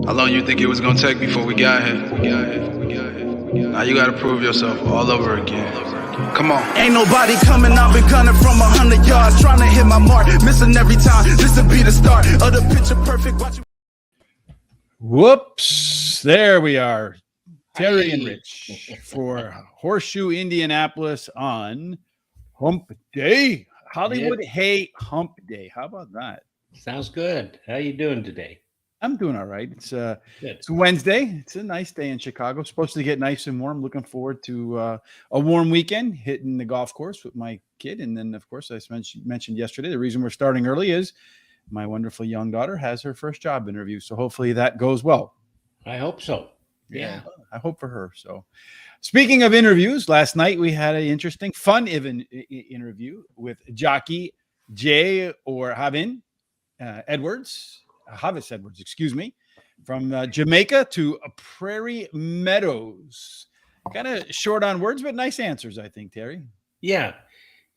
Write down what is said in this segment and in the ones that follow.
How long you think it was gonna take before we got here? Now you gotta prove yourself all over again. Come on. Ain't nobody coming, I've been gunning from 100 yards, trying to hit my mark, missing every time. This will be the start of the picture perfect. Watch you. Whoops. There we are. Terry and Rich for Horseshoe Indianapolis on Hump Day. Hollywood Hay Hump Day. How about that? Sounds good. How you doing today? I'm doing all right. It's Wednesday. It's a nice day in Chicago. Supposed to get nice and warm. Looking forward to a warm weekend, hitting the golf course with my kid. And then, of course, as mentioned yesterday, the reason we're starting early is my wonderful young daughter has her first job interview. So hopefully that goes well. I hope so. Yeah, I hope for her. So speaking of interviews, last night we had an interesting, fun interview with jockey Jay or Havin Edwards, excuse me, from Jamaica to Prairie Meadows. Kind of short on words, but nice answers, I think, Terry. Yeah.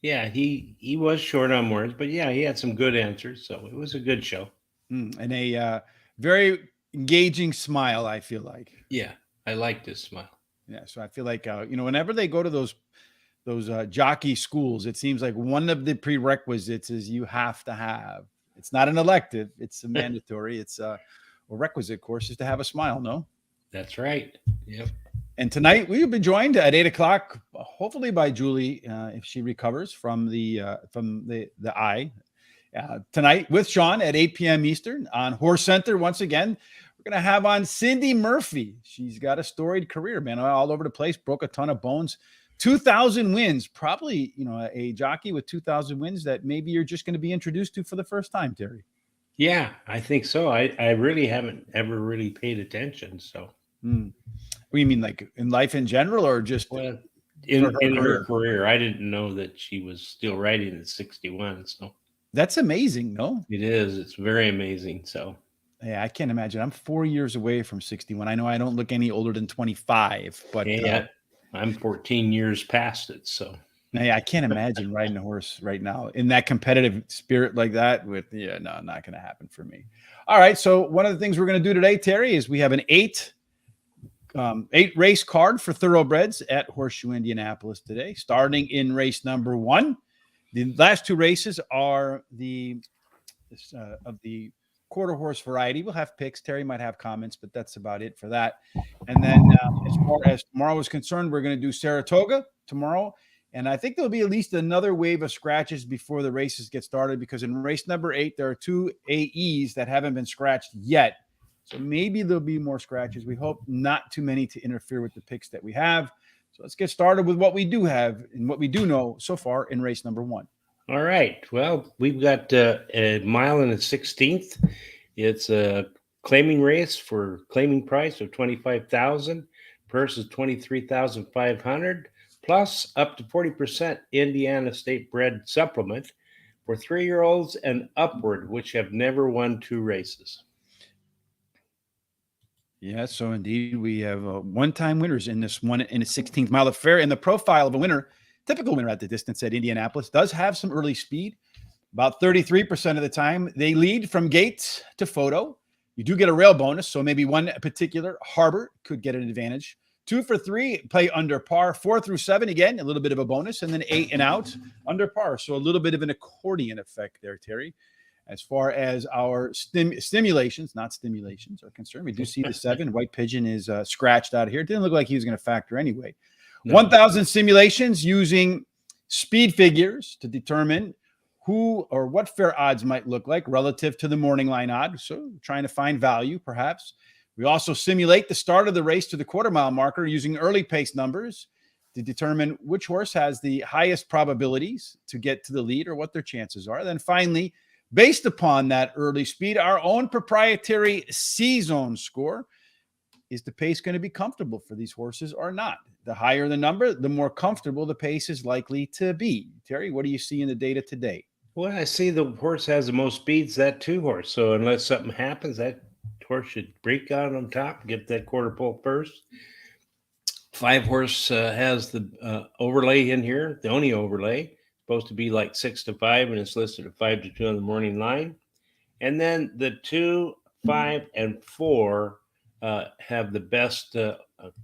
He was short on words, but yeah, he had some good answers. So it was a good show. And a very engaging smile, I feel like. Yeah, I liked his smile. Yeah, so I feel like whenever they go to those jockey schools, it seems like one of the prerequisites is you have to have. It's not an elective; it's a mandatory. It's a requisite course is to have a smile. No, that's right. Yep. And tonight we will be joined at 8:00, hopefully by Julie, if she recovers from the eye. Tonight with Sean at 8 p.m. Eastern on Horse Center. Once again, we're going to have on Cindy Murphy. She's got a storied career, man, all over the place, broke a ton of bones, 2,000 wins, probably, a jockey with 2,000 wins that maybe you're just going to be introduced to for the first time, Terry. Yeah, I think so. I really haven't ever really paid attention. So, What do you mean, like in life in general, or just in her career? I didn't know that she was still riding at 61. So that's amazing, no? It is. It's very amazing. So, yeah, I can't imagine. I'm 4 years away from 61. I know I don't look any older than 25, but I'm 14 years past it. So, I can't imagine riding a horse right now in that competitive spirit like that. Not going to happen for me. All right. So one of the things we're going to do today, Terry, is we have an eight race card for thoroughbreds at Horseshoe Indianapolis today, starting in race number 1. The last 2 races are of the quarter horse variety. We'll have picks. Terry might have comments, but that's about it for that. And then as far as tomorrow is concerned, we're going to do Saratoga tomorrow. And I think there'll be at least another wave of scratches before the races get started, because in race number 8, there are 2 AEs that haven't been scratched yet. So maybe there'll be more scratches. We hope not too many to interfere with the picks that we have. So let's get started with what we do have and what we do know so far in race number 1. All right. Well, we've got a mile and a 16th. It's a claiming race for claiming price of $25,000. Purse is $23,500, plus up to 40% Indiana State bred supplement for 3-year-olds and upward, which have never won 2 races. Yeah, so indeed we have one-time winners in this one in a 16th mile affair. And the profile of a winner, typical winner at the distance at Indianapolis, does have some early speed. About 33% of the time, they lead from gate to photo. You do get a rail bonus, so maybe one particular Harbor could get an advantage. 2 for 3, play under par. 4 through 7, again, a little bit of a bonus. And then 8 and out, under par. So a little bit of an accordion effect there, Terry. As far as our stimulations, not stimulations, are concerned, we do see the 7. White Pigeon is scratched out of here. It didn't look like he was going to factor anyway. No. 1,000 simulations using speed figures to determine who or what fair odds might look like relative to the morning line odd. So trying to find value, perhaps. We also simulate the start of the race to the quarter-mile marker using early pace numbers to determine which horse has the highest probabilities to get to the lead or what their chances are. Then finally, based upon that early speed, our own proprietary C-zone score. Is the pace going to be comfortable for these horses or not? The higher the number, the more comfortable the pace is likely to be. Terry, what do you see in the data today? Well, I see the horse has the most speeds, that 2 horse. So unless something happens, that horse should break out on top, get that quarter pole first. 5 horse has the overlay in here, the only overlay. Supposed to be like 6 to 5, and it's listed at 5 to 2 on the morning line. And then the 2, 5, and 4 have the best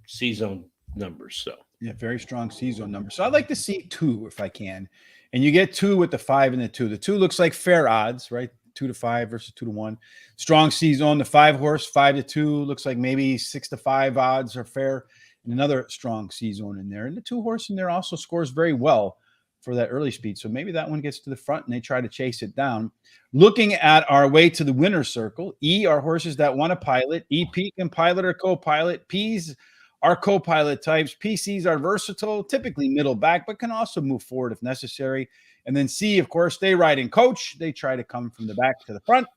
C-zone numbers. So Yeah, very strong C-zone number. So I'd like to see 2 if I can. And you get 2 with the 5 and the 2. The 2 looks like fair odds, right? 2-5 versus 2-1. Strong C-zone. The 5 horse, 5-2 looks like maybe 6-5 odds are fair. And another strong C-zone in there. And the 2 horse in there also scores very well for that early speed. So maybe that one gets to the front and they try to chase it down. Looking at our way to the winner's circle, E are horses that want to pilot. EP can pilot or co-pilot. P's are co-pilot types. PCs are versatile, typically middle back, but can also move forward if necessary. And then C, of course, they ride in coach. They try to come from the back to the front.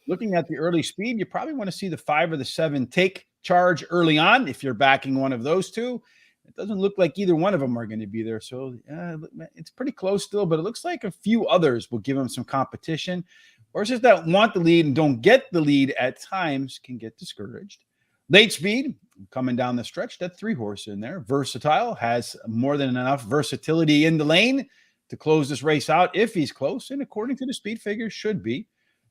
Looking at the early speed, you probably want to see the 5 or the 7 take charge early on if you're backing one of those 2. It doesn't look like either one of them are going to be there. So it's pretty close still, but it looks like a few others will give them some competition. Horses that want the lead and don't get the lead at times can get discouraged. Late speed, coming down the stretch, that 3 horse in there. Versatile, has more than enough versatility in the lane to close this race out if he's close, and according to the speed figure, should be.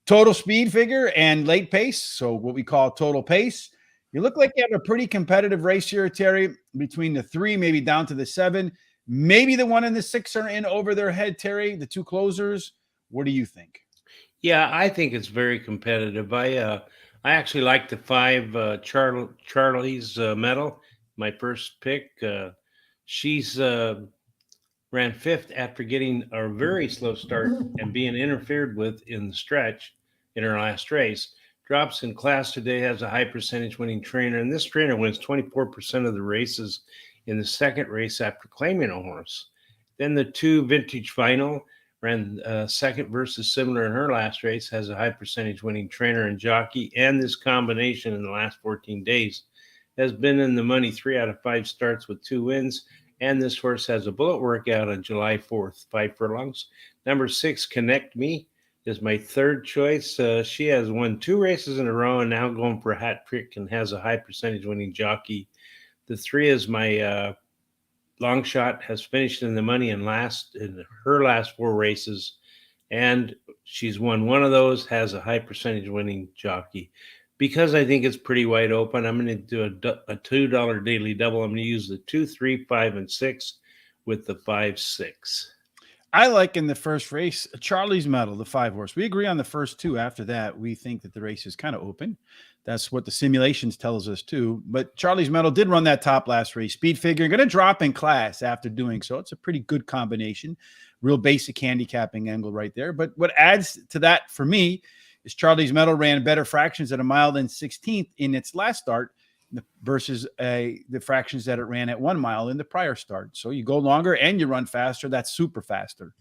Total speed figure and late pace, so what we call total pace. You look like you have a pretty competitive race here, Terry, between the 3, maybe down to the 7. Maybe the 1 and the 6 are in over their head, Terry, the 2 closers. What do you think? yeah, I think it's very competitive. I actually like the 5 Charlie's Medal, my first pick. She's ran 5th after getting a very slow start and being interfered with in the stretch in her last race. Drops in class today, has a high percentage winning trainer, and this trainer wins 24% of the races in the second race after claiming a horse. Then the 2 Vintage Final ran second versus similar in her last race, has a high percentage winning trainer and jockey, and this combination in the last 14 days has been in the money 3 out of 5 starts with 2 wins. And this horse has a bullet workout on July 4th, 5 furlongs. Number 6, Connect Me, is my third choice. She has won 2 races in a row and now going for a hat trick and has a high percentage winning jockey. The 3 is my long shot, has finished in the money in her last 4 races, and she's won 1 of those, has a high percentage winning jockey. Because I think it's pretty wide open, I'm going to do a $2 daily double. I'm going to use the 2, 3, 5, and 6 with the 5, 6. I like in the first race, Charlie's Medal, the 5 horse. We agree on the first 2. After that, we think that the race is kind of open. That's what the simulations tells us too. But Charlie's Medal did run that top last race. Speed figure, going to drop in class after doing so. It's a pretty good combination. Real basic handicapping angle right there. But what adds to that for me is Charlie's Medal ran better fractions at a mile than 16th in its last start versus the fractions that it ran at 1 mile in the prior start. So you go longer and you run faster. That's super faster.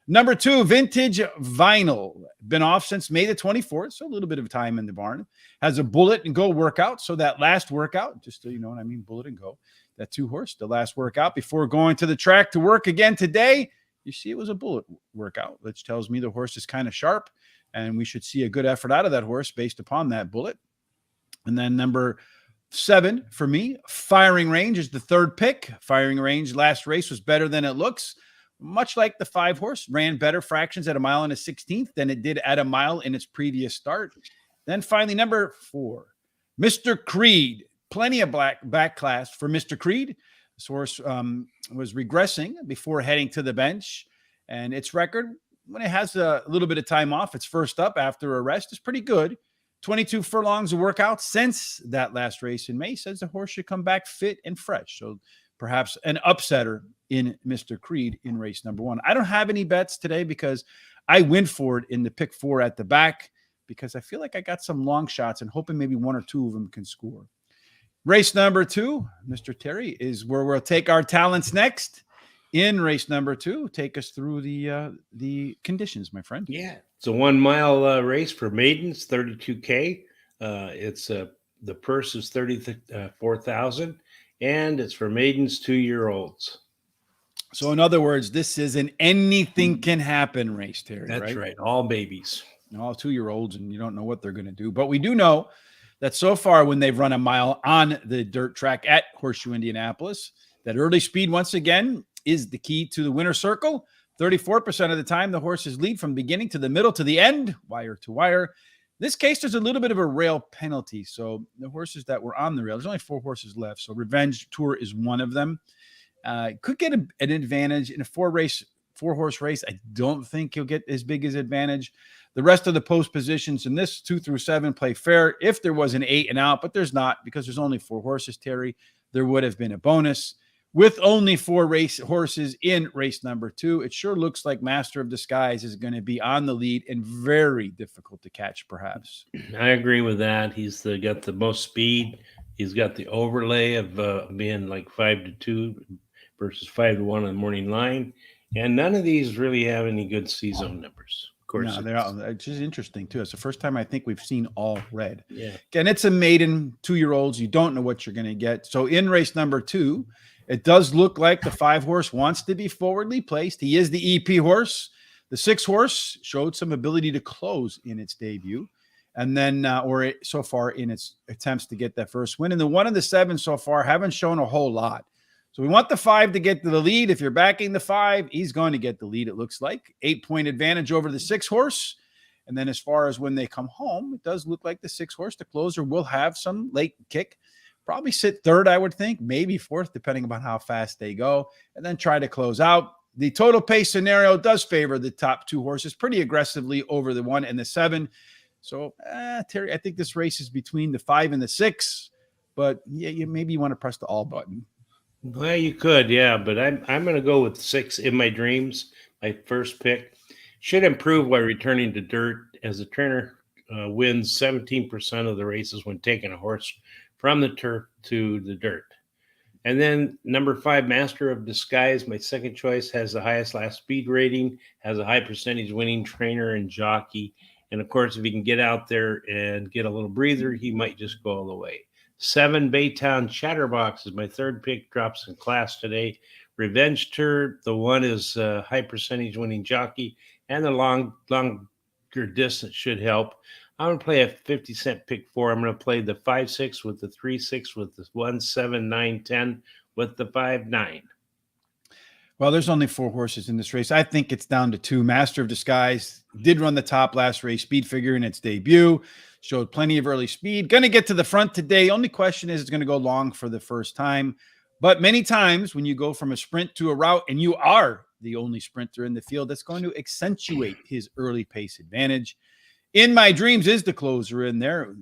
Number 2, Vintage Vinyl. Been off since May the 24th, so a little bit of time in the barn. Has a bullet and go workout. So that last workout, just so you know what I mean, bullet and go. That 2 horse, the last workout before going to the track to work again today. You see it was a bullet workout, which tells me the horse is kind of sharp, and we should see a good effort out of that horse based upon that bullet. And then number 7 for me, Firing Range is the 3rd pick. Firing Range last race was better than it looks. Much like the 5 horse, ran better fractions at a mile and a 16th than it did at a mile in its previous start. Then finally, number 4, Mr. Creed. Plenty of back class for Mr. Creed. This horse was regressing before heading to the bench, and its record, when it has a little bit of time off, it's first up after a rest, is pretty good. 22 furlongs of workout since that last race in May. Says the horse should come back fit and fresh. So perhaps an upsetter in Mr. Creed in race number 1. I don't have any bets today because I went for it in the pick 4 at the back because I feel like I got some long shots and hoping maybe 1 or 2 of them can score. Race number 2, Mr. Terry, is where we'll take our talents next. In race number 2, take us through the conditions, my friend. Yeah, it's a 1 mile race for maidens, 32K. It's the purse is 34,000, and it's for maidens 2-year-olds. So in other words, this is an anything can happen race, Terry. That's right. All babies, all 2-year-olds, and you don't know what they're going to do. But we do know that so far when they've run a mile on the dirt track at Horseshoe Indianapolis, that early speed once again is the key to the winner's circle. 34% of the time, the horses lead from beginning to the middle to the end, wire to wire. this case, there's a little bit of a rail penalty. So the horses that were on the rail, there's only 4 horses left. So Revenge Tour is one of them. Could get an advantage in a 4-horse race. I don't think he'll get as big as advantage. The rest of the post positions in this 2 through 7 play fair. If there was an 8 and out, but there's not because there's only 4 horses, Terry, there would have been a bonus. With only 4 horses in race number 2, it sure looks like Master of Disguise is going to be on the lead and very difficult to catch, perhaps. I agree with that. He's got the most speed. He's got the overlay of being like 5-2 versus 5-1 on the morning line. And none of these really have any good C-zone numbers. Of course, no, they're all, which is interesting too. It's the first time I think we've seen all red. Yeah. Again, it's a maiden 2-year-olds. You don't know what you're going to get. So in race number 2, it does look like the 5 horse wants to be forwardly placed. He is the EP horse. The 6 horse showed some ability to close in its debut. And then, so far in its attempts to get that first win. And the 1 and the 7 so far haven't shown a whole lot. So we want the 5 to get to the lead. If you're backing the 5, he's going to get the lead, it looks like. 8-point advantage over the 6 horse. And then as far as when they come home, it does look like the 6 horse, the closer, will have some late kick. Probably sit 3rd, I would think, maybe 4th, depending upon how fast they go, and then try to close out. The total pace scenario does favor the top 2 horses pretty aggressively over the 1 and the 7. So, Terry, I think this race is between the 5 and the 6, but yeah, maybe you want to press the all button. Well, you could, yeah, but I'm going to go with 6 In My Dreams, my first pick. Should improve while returning to dirt, as the trainer wins 17% of the races when taking a horse from the turf to the dirt. And then number 5, Master of Disguise, my second choice, has the highest last speed rating, has a high percentage winning trainer and jockey. And of course, if he can get out there and get a little breather, he might just go all the way. 7, Baytown Chatterbox is my third pick, drops in class today. Revenge Tour, the 1 is high percentage winning jockey, and the longer distance should help. I'm going to play a 50-cent pick 4. I'm going to play the 5-6 with the 3-6 with the 1-7-9-10 with the 5-9. Well, there's only 4 horses in this race. I think it's down to 2. Master of Disguise did run the top last race, speed figure in its debut, showed plenty of early speed. Going to get to the front today. Only question is it's going to go long for the first time. But many times when you go from a sprint to a route and you are the only sprinter in the field, that's going to accentuate his early pace advantage. In My Dreams is the closer in there.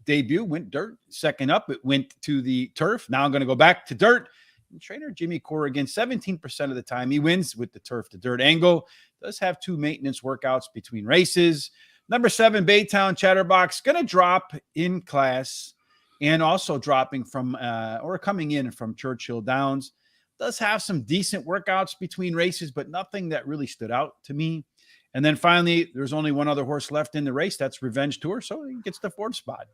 Debut went dirt. Second up, it went to the turf. Now I'm going to go back to dirt. And trainer Jimmy Corrigan, 17% of the time, he wins with the turf to dirt angle. Does have 2 maintenance workouts between races. Number 7, Baytown Chatterbox, going to drop in class and also dropping from or coming in from Churchill Downs. Does have some decent workouts between races, but nothing that really stood out to me. And then finally, there's only one other horse left in the race. That's Revenge Tour. So he gets the 4th spot.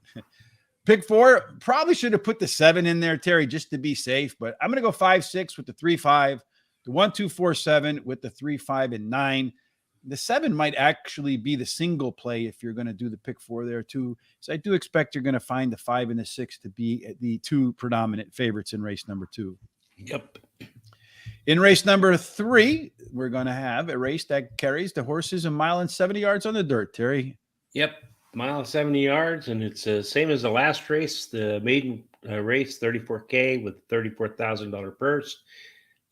Pick 4, probably should have put the 7 in there, Terry, just to be safe. But I'm going to go 5-6 with the 3-5, the 1-2-4-7 with the 3-5 and 9. The 7 might actually be the single play if you're going to do the pick 4 there too. So I do expect you're going to find the 5 and the 6 to be the 2 predominant favorites in race number 2. Yep. In race number 3, we're going to have a race that carries the horses 1 mile and 70 yards on the dirt, Terry. Yep. 1 mile and 70 yards, and it's the same as the last race, the maiden race, $34K with $34,000 purse.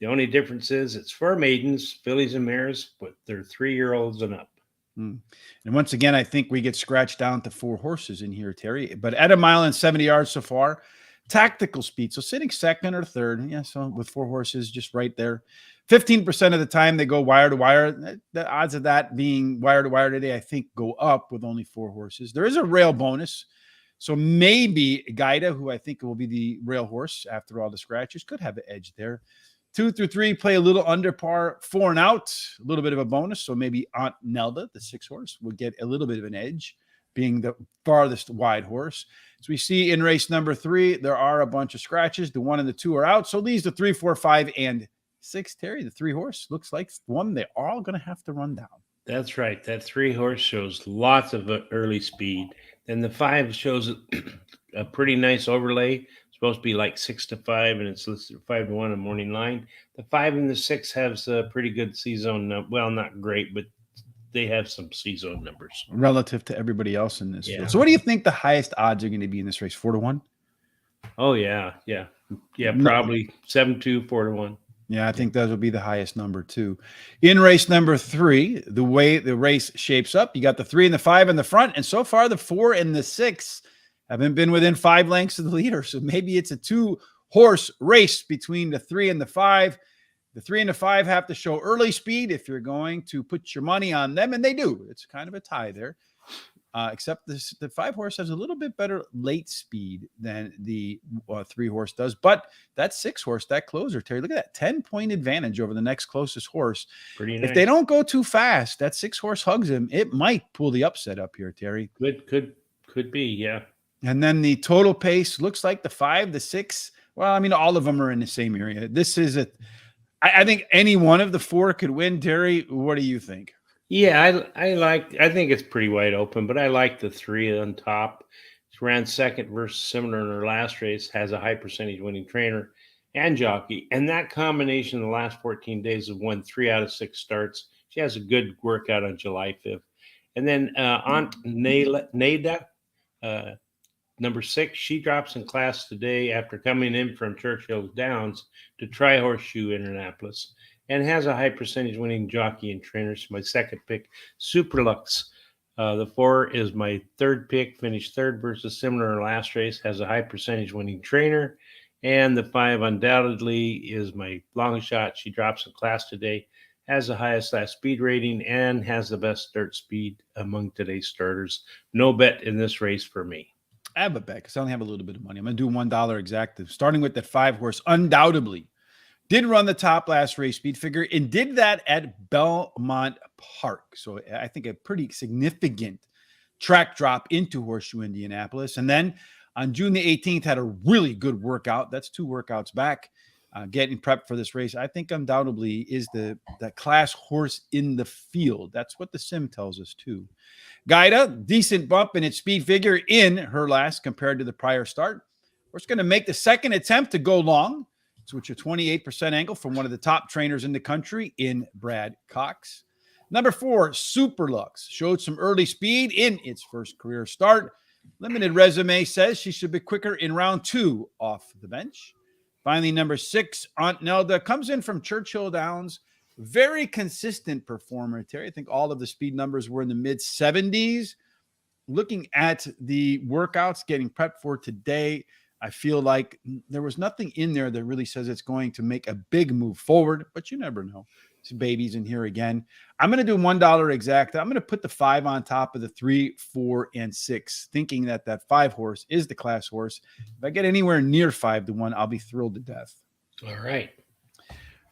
The only difference is it's for maidens, fillies and mares, but they're 3-year-olds and up. And once again, I think we get scratched down to 4 horses in here, Terry. But at 1 mile and 70 yards so far, tactical speed. So sitting second or third. Yeah, so with 4 horses just right there. 15% of the time they go wire to wire. The odds of that being wire to wire today, I think, go up with only 4 horses. There is a rail bonus. So maybe Gaida, who I think will be the rail horse after all the scratches, could have an edge there. 2 through 3 play a little under par. 4 and out, a little bit of a bonus. So maybe Aunt Nelda, the 6 horse, will get a little bit of an edge, being the farthest wide horse. As we see in race number 3, there are a bunch of scratches. The 1 and the 2 are out. So leaves the 3, 4, 5, and 6. Terry, the 3 horse looks like one they're all going to have to run down. That's right. That 3 horse shows lots of early speed. Then the 5 shows a pretty nice overlay. It's supposed to be like 6-5, and it's listed 5-1 in morning line. The 5 and the 6 has a pretty good C-zone. Well, not great, but they have some C-zone numbers relative to everybody else in this Yeah. field. So what do you think the highest odds are going to be in this race? 4-1? Oh yeah, No. probably 7-2, 4-1. Yeah, I think those will be the highest number too. In race number 3, the way the race shapes up, you got the 3 and the 5 in the front, and so far the 4 and the 6 haven't been within 5 lengths of the leader. So maybe it's a 2-horse race between the 3 and the 5. The 3 and the 5 have to show early speed if you're going to put your money on them, and they do. It's kind of a tie there. Except the 5-horse has a little bit better late speed than the 3-horse does. But that 6-horse, that closer, Terry, look at that 10-point advantage over the next closest horse. Pretty nice. If they don't go too fast, that 6-horse hugs him. It might pull the upset up here, Terry. Could be, yeah. And then the total pace looks like the 5, the 6. Well, I mean, all of them are in the same area. This is I think any one of the 4 could win, Terry. What do you think? Yeah, I think it's pretty wide open, but I like the 3 on top. She ran second versus similar in her last race, has a high percentage winning trainer and jockey. And that combination in the last 14 days have won 3 out of 6 starts. She has a good workout on July 5th. And then Aunt Nada, number 6, she drops in class today after coming in from Churchill Downs to try Horseshoe Indianapolis, and has a high percentage winning jockey and trainer. So my second pick, Superlux. The 4 is my third pick, finished third versus similar in her last race, has a high percentage winning trainer. And the 5 undoubtedly is my long shot. She drops in class today, has the highest last speed rating, and has the best start speed among today's starters. No bet in this race for me. I have a bet because I only have a little bit of money. I'm going to do $1 exactive, starting with that 5-horse, undoubtedly. Did run the top last race speed figure and did that at Belmont Park. So I think a pretty significant track drop into Horseshoe Indianapolis. And then on June the 18th, had a really good workout. That's 2 workouts back, getting prepped for this race. I think undoubtedly is the class horse in the field. That's what the sim tells us too. Gaida, decent bump in its speed figure in her last compared to the prior start. We're just going to make the second attempt to go long. Which a 28% angle from one of the top trainers in the country in Brad Cox. Number 4, Superlux, showed some early speed in its first career start. Limited resume says she should be quicker in round 2 off the bench. Finally, number 6, Aunt Nelda, comes in from Churchill Downs. Very consistent performer, Terry. I think all of the speed numbers were in the mid-70s. Looking at the workouts getting prepped for today, I feel like there was nothing in there that really says it's going to make a big move forward, but you never know. It's babies in here again. I'm going to do $1 exact. I'm going to put the 5 on top of the 3, 4, and 6, thinking that 5-horse is the class horse. If I get anywhere near 5-1, I'll be thrilled to death. All right.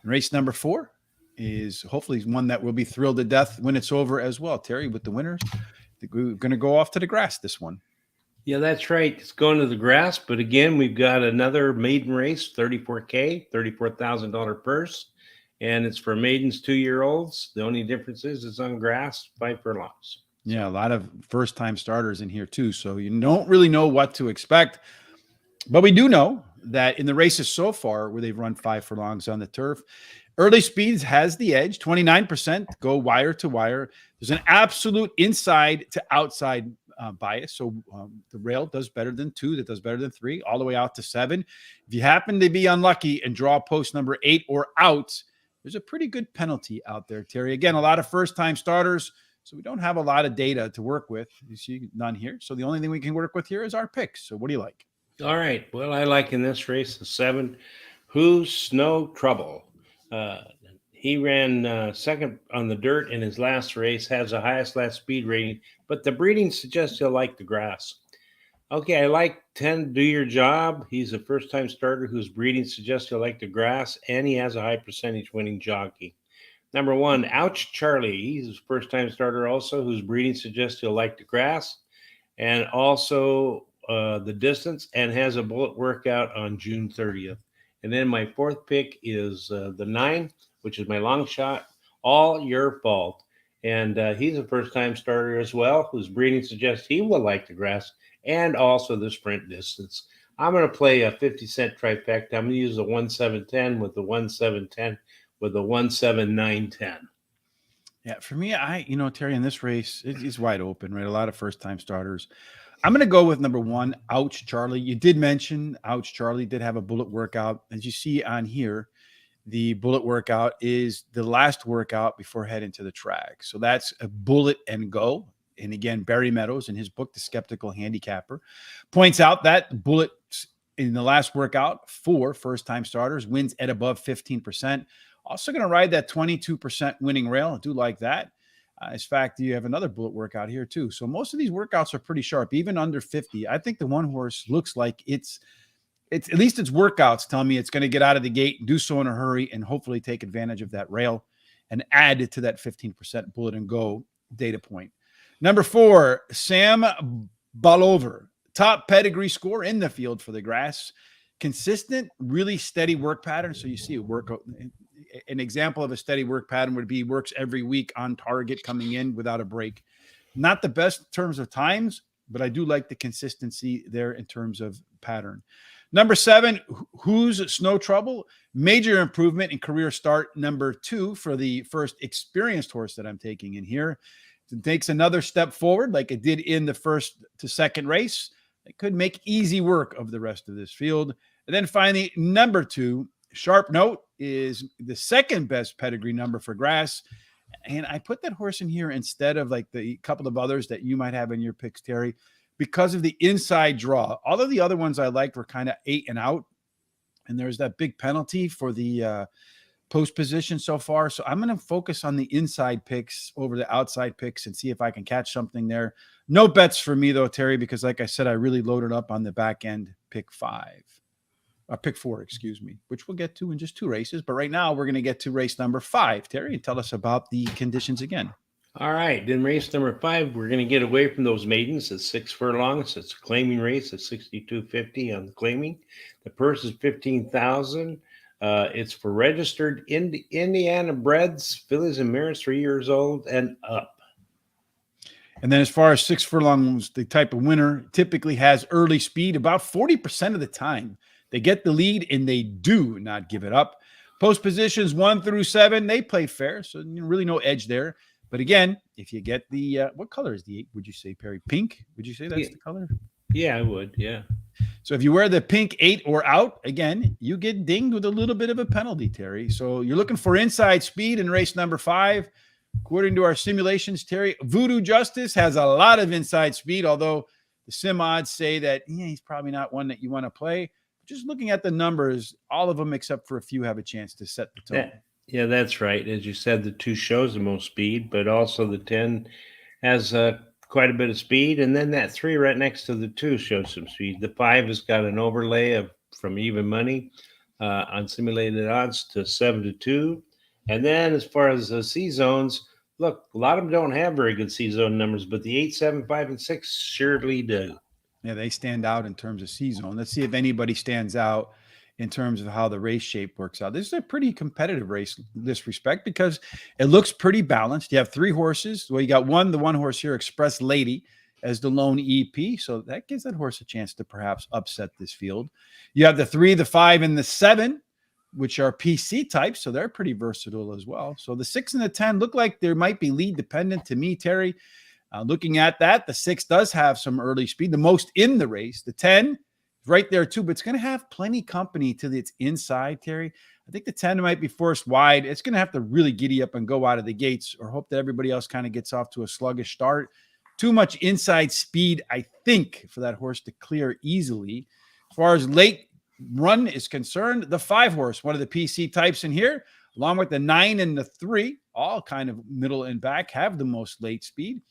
Race number 4 is hopefully one that will be thrilled to death when it's over as well. Terry, with the winners, we're going to go off to the grass this one. Yeah, that's right. It's going to the grass. But again, we've got another maiden race, $34K, $34,000 purse. And it's for maidens 2-year-olds. The only difference is it's on grass, 5 furlongs. Yeah, a lot of first-time starters in here too. So you don't really know what to expect. But we do know that in the races so far where they've run 5 furlongs on the turf, early speeds has the edge, 29% go wire to wire. There's an absolute inside to outside bias. So the rail does better than 2, that does better than 3, all the way out to 7. If you happen to be unlucky and draw post number 8 or out, there's a pretty good penalty out there, Terry. Again, a lot of first-time starters, so we don't have a lot of data to work with. You see none here. So the only thing we can work with here is our picks. So what do you like? All right. Well, I like in this race the 7, Who's No Trouble. He ran second on the dirt in his last race, has the highest last speed rating, but the breeding suggests he'll like the grass. Okay, I like 10, Do Your Job. He's a first-time starter whose breeding suggests he'll like the grass, and he has a high percentage winning jockey. Number 1, Ouch Charlie. He's a first-time starter also whose breeding suggests he'll like the grass, and also the distance, and has a bullet workout on June 30th. And then my 4th pick is the 9, which is my long shot, All Your Fault. And he's a first-time starter as well, whose breeding suggests he will like the grass and also the sprint distance. I'm going to play a 50-cent trifecta. I'm going to use the 1-7-10 with the 1-7-10 with the 1-7-9-10. Yeah, for me, Terry, in this race, it's wide open, right? A lot of first-time starters. I'm going to go with number 1, Ouch Charlie. You did mention Ouch Charlie did have a bullet workout. As you see on here, the bullet workout is the last workout before heading to the track. So that's a bullet and go. And again, Barry Meadows in his book, The Skeptical Handicapper, points out that bullets in the last workout for first-time starters wins at above 15%. Also going to ride that 22% winning rail. I do like that. In fact, you have another bullet workout here too. So most of these workouts are pretty sharp, even under 50. I think the one horse looks like it's at least its workouts tell me it's going to get out of the gate, do so in a hurry, and hopefully take advantage of that rail and add it to that 15% bullet and go data point. Number 4, Sam Balover, top pedigree score in the field for the grass. Consistent, really steady work pattern. So you see a workout. An example of a steady work pattern would be works every week on target, coming in without a break. Not the best in terms of times, but I do like the consistency there in terms of pattern. Number 7, Who's Snow Trouble? Major improvement in career start. Number 2 for the first experienced horse that I'm taking in here. It takes another step forward like it did in the first to second race. It could make easy work of the rest of this field. And then finally, number 2, Sharp Note, is the second best pedigree number for grass. And I put that horse in here instead of like the couple of others that you might have in your picks, Terry, because of the inside draw. All of the other ones I liked were kind of 8 and out. And there's that big penalty for the post position so far. So I'm going to focus on the inside picks over the outside picks and see if I can catch something there. No bets for me though, Terry, because like I said, I really loaded up on the back end pick 4, excuse me, which we'll get to in just 2 races. But right now we're going to get to race number 5. Terry, tell us about the conditions again. All right. Then race number 5, we're going to get away from those maidens at 6 furlongs. It's a claiming race at 62.50 on the claiming. The purse is $15,000. It's for registered Indiana breds, fillies and mares 3 years old and up. And then as far as 6 furlongs, the type of winner typically has early speed about 40% of the time. They get the lead and they do not give it up. Post positions 1 through 7, they play fair. So really no edge there. But again, if you get the, what color is the 8? Would you say, Perry? Pink? Would you say that's the color? Yeah, I would. Yeah. So if you wear the pink 8 or out, again, you get dinged with a little bit of a penalty, Terry. So you're looking for inside speed in race number 5. According to our simulations, Terry, Voodoo Justice has a lot of inside speed, although the sim odds say that he's probably not one that you want to play. Just looking at the numbers, all of them except for a few have a chance to set the tone. Yeah, that's right. As you said, the 2 shows the most speed, but also the 10 has quite a bit of speed. And then that 3 right next to the 2 shows some speed. The 5 has got an overlay from even money on simulated odds to 7-2. And then as far as the C zones, look, a lot of them don't have very good C zone numbers, but the 8, 7, 5, and 6 surely do. Yeah, they stand out in terms of C zone. Let's see if anybody stands out in terms of how the race shape works out. This is a pretty competitive race in this respect because it looks pretty balanced. You have 3 horses. Well, you got the one horse here, Express Lady, as the lone EP. So that gives that horse a chance to perhaps upset this field. You have the 3, the 5, and the 7, which are PC types. So they're pretty versatile as well. So the 6 and the 10 look like they might be lead dependent to me, Terry. Looking at that, the 6 does have some early speed, the most in the race. The 10 is right there too, but it's going to have plenty company to its inside, Terry. I think the 10 might be forced wide. It's going to have to really giddy up and go out of the gates or hope that everybody else kind of gets off to a sluggish start. Too much inside speed, I think, for that horse to clear easily. As far as late run is concerned, the 5 horse, one of the PC types in here, along with the 9 and the 3, all kind of middle and back, have the most late speed.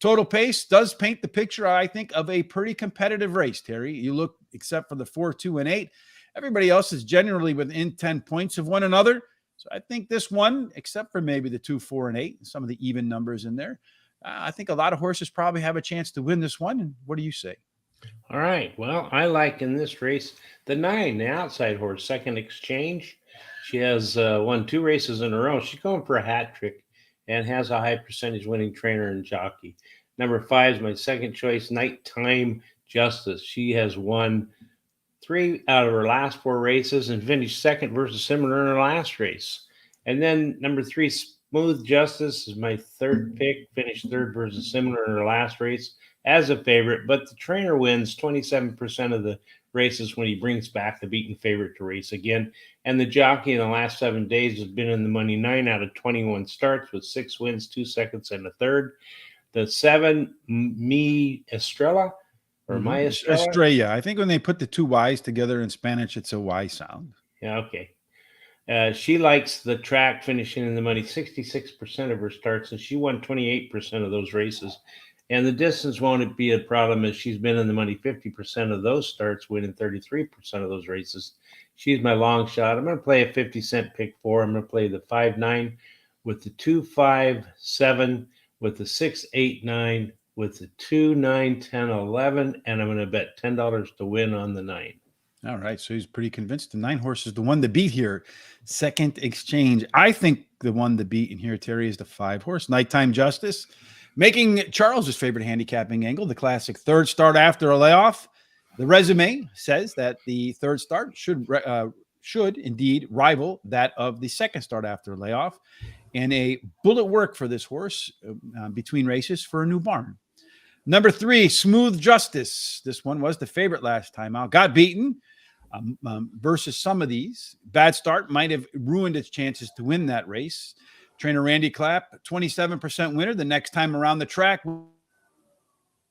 Total pace does paint the picture, I think, of a pretty competitive race, Terry. You look, except for the 4, 2, and 8, everybody else is generally within 10 points of one another. So I think this one, except for maybe the 2, 4, and 8, some of the even numbers in there, I think a lot of horses probably have a chance to win this one. And what do you say? All right. Well, I like in this race the 9, the outside horse, Second Exchange. She has won 2 races in a row. She's going for a hat trick and has a high percentage winning trainer and jockey. Number 5 is my second choice, Nighttime Justice. She has won 3 out of her last 4 races and finished second versus similar in her last race. And then number 3, Smooth Justice is my third pick. Finished third versus similar in her last race as a favorite, but the trainer wins 27% of the races when he brings back the beaten favorite to race again. And the jockey in the last 7 days has been in the money 9 out of 21 starts with 6 wins, 2 seconds, and a third. The 7, Mi Estrella, or My Estrella. Estrella. I think when they put the two Y's together in Spanish, it's a Y sound. Yeah, okay. She likes the track, finishing in the money 66% of her starts, and she won 28% of those races. And the distance won't be a problem as she's been in the money 50% of those starts, winning 33% of those races. She's my long shot. I'm going to play a 50-cent pick 4. I'm going to play the 5-9 with the 2-5-7 with the 6-8-9 with the 2-9-10-11, and I'm going to bet $10 to win on the 9. All right, so he's pretty convinced the 9 horse is the one to beat here. Second exchange. I think the one to beat in here, Terry, is the 5 horse, Nighttime Justice, making Charles's favorite handicapping angle, the classic third start after a layoff. The resume says that the third start should indeed rival that of the second start after a layoff, and a bullet work for this horse between races for a new barn. Number 3, Smooth Justice. This one was the favorite last time out. Got beaten versus some of these. Bad start might have ruined its chances to win that race. Trainer Randy Clapp, 27% winner the next time around the track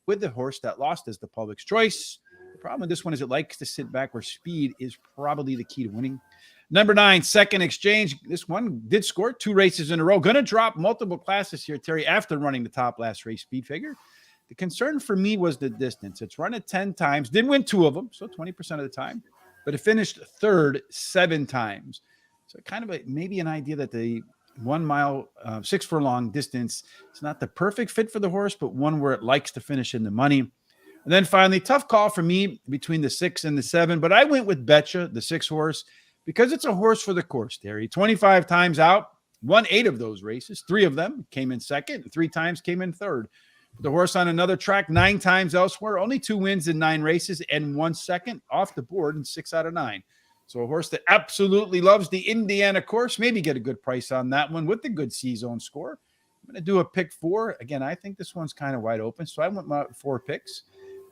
with the horse that lost as the public's choice. The problem with this one is it likes to sit back where speed is probably the key to winning. Number 9, Second Exchange. This one did score 2 races in a row. Going to drop multiple classes here, Terry, after running the top last race speed figure. The concern for me was the distance. It's run it 10 times, did win 2 of them, so 20% of the time, but it finished third 7 times. So kind of maybe an idea that the 1 mile, 6 furlong distance is not the perfect fit for the horse, but one where it likes to finish in the money. And then finally, tough call for me between the 6 and the 7, but I went with Betcha, the 6 horse, because it's a horse for the course, Terry. 25 times out, won 8 of those races. 3 of them came in second, and 3 times came in third. The horse on another track 9 times elsewhere, only 2 wins in 9 races and 1 second off the board in 6 out of 9. So a horse that absolutely loves the Indiana course, maybe get a good price on that one with the good C-zone score. I'm going to do a pick 4. Again, I think this one's kind of wide open. So I went my 4 picks.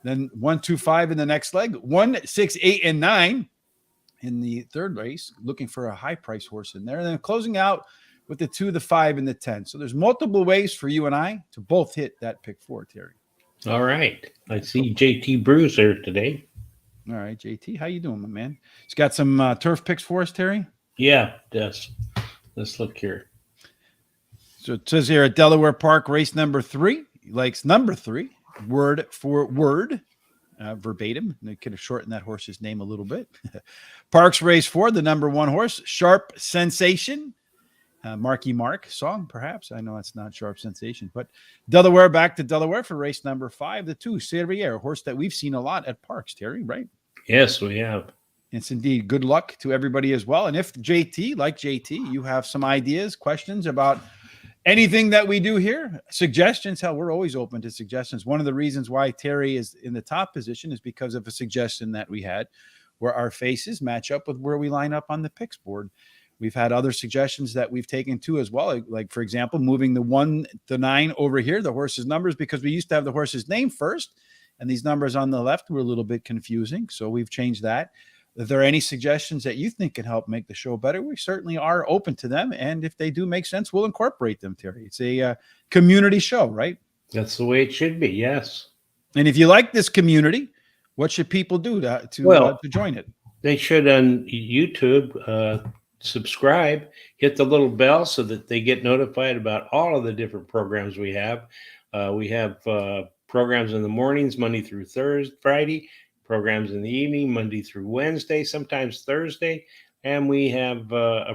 Then 1, 2, 5 in the next leg. 1, 6, 8, and 9 in the third race, looking for a high price horse in there. And then closing out with the 2, the 5, and the 10. So there's multiple ways for you and I to both hit that pick 4, Terry. All right. I see JT Bruce there today. All right, JT, how you doing, my man? He's got some turf picks for us, Terry? Yeah, it does. Let's look here. So it says here at Delaware Park, race number 3. He likes number 3, word for word, verbatim. They could have shortened that horse's name a little bit. Parks race 4, the number 1 horse, Sharp Sensation. Marky Mark song, perhaps. I know it's not Sharp Sensation, but Delaware, back to Delaware for race number 5, the 2, Serrier, a horse that we've seen a lot at Parks, Terry, right? Yes, we have. It's indeed. Good luck to everybody as well. And if JT, like JT, you have some ideas, questions about anything that we do here, suggestions, hell, we're always open to suggestions. One of the reasons why Terry is in the top position is because of a suggestion that we had where our faces match up with where we line up on the picks board. We've had other suggestions that we've taken too as well. Like, for example, moving the 1 to 9 over here, the horse's numbers, because we used to have the horse's name first, and these numbers on the left were a little bit confusing. So we've changed that. If there are any suggestions that you think can help make the show better, we certainly are open to them. And if they do make sense, we'll incorporate them, Terry. It's a community show, right? That's the way it should be, yes. And if you like this community, what should people do to join it? They should on YouTube subscribe, hit the little bell so that they get notified about all of the different programs we have. We have programs in the mornings, Monday through Friday, programs in the evening, Monday through Wednesday, sometimes Thursday, and we have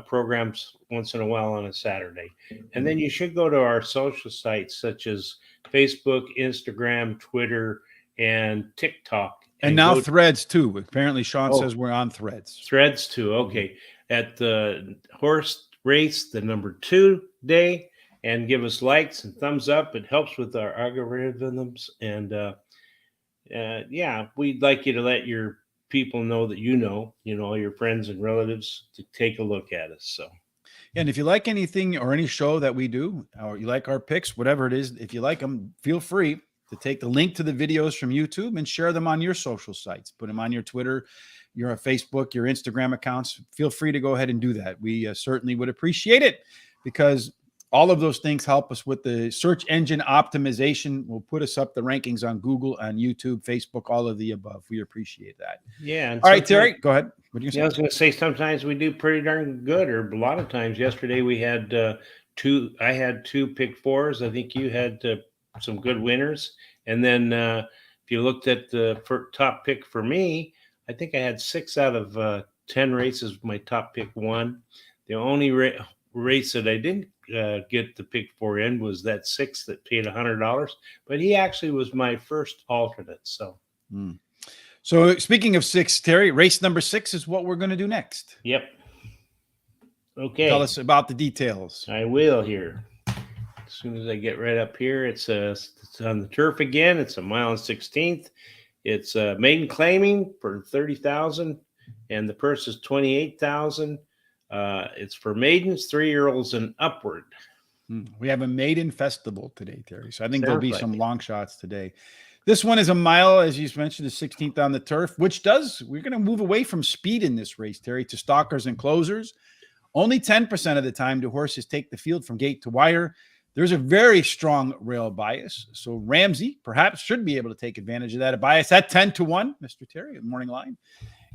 programs once in a while on a Saturday. And then you should go to our social sites such as Facebook, Instagram, Twitter, and TikTok. And now Threads too. Apparently Sean says we're on Threads. Threads too, okay. At the horse race, the number 2 day, and give us likes and thumbs up. It helps with our algorithms. And we'd like you to let your people know that all your friends and relatives to take a look at us. So And if you like anything or any show that we do, or you like our picks, whatever it is, if you like them, feel free to take the link to the videos from YouTube and share them on your social sites. Put them on your Twitter, your Facebook, your Instagram accounts. Feel free to go ahead and do that. We certainly would appreciate it, because all of those things help us with the search engine optimization. Will put us up the rankings on Google, on YouTube, Facebook, all of the above. We appreciate that. Yeah. All right, Terry, go ahead. What do you say? I was going to say, sometimes we do pretty darn good, or a lot of times. Yesterday we had two. I had two pick fours. I think you had some good winners. And then if you looked at the top pick for me, I think I had 6 out of 10 races. My top pick won. The only race that I didn't get the pick 4 in was that 6 that paid $100, but he actually was my first alternate. So. So speaking of 6, Terry, race number 6 is what we're going to do next. Yep. Okay. Tell us about the details. I will here. As soon as I get right up here, it's on the turf again. It's a mile and 16th. It's maiden claiming for $30,000, and the purse is $28,000. It's for maidens, 3-year-olds and upward. We have a maiden festival today, Terry. So I think Sounds there'll be like some it. long shots today. This one is a mile, as you mentioned, the 16th on the turf, which we're going to move away from speed in this race, Terry, to stalkers and closers. Only 10% of the time do horses take the field from gate to wire. There's a very strong rail bias. So Ramsey perhaps should be able to take advantage of that bias at 10-1, Mr. Terry, at morning line.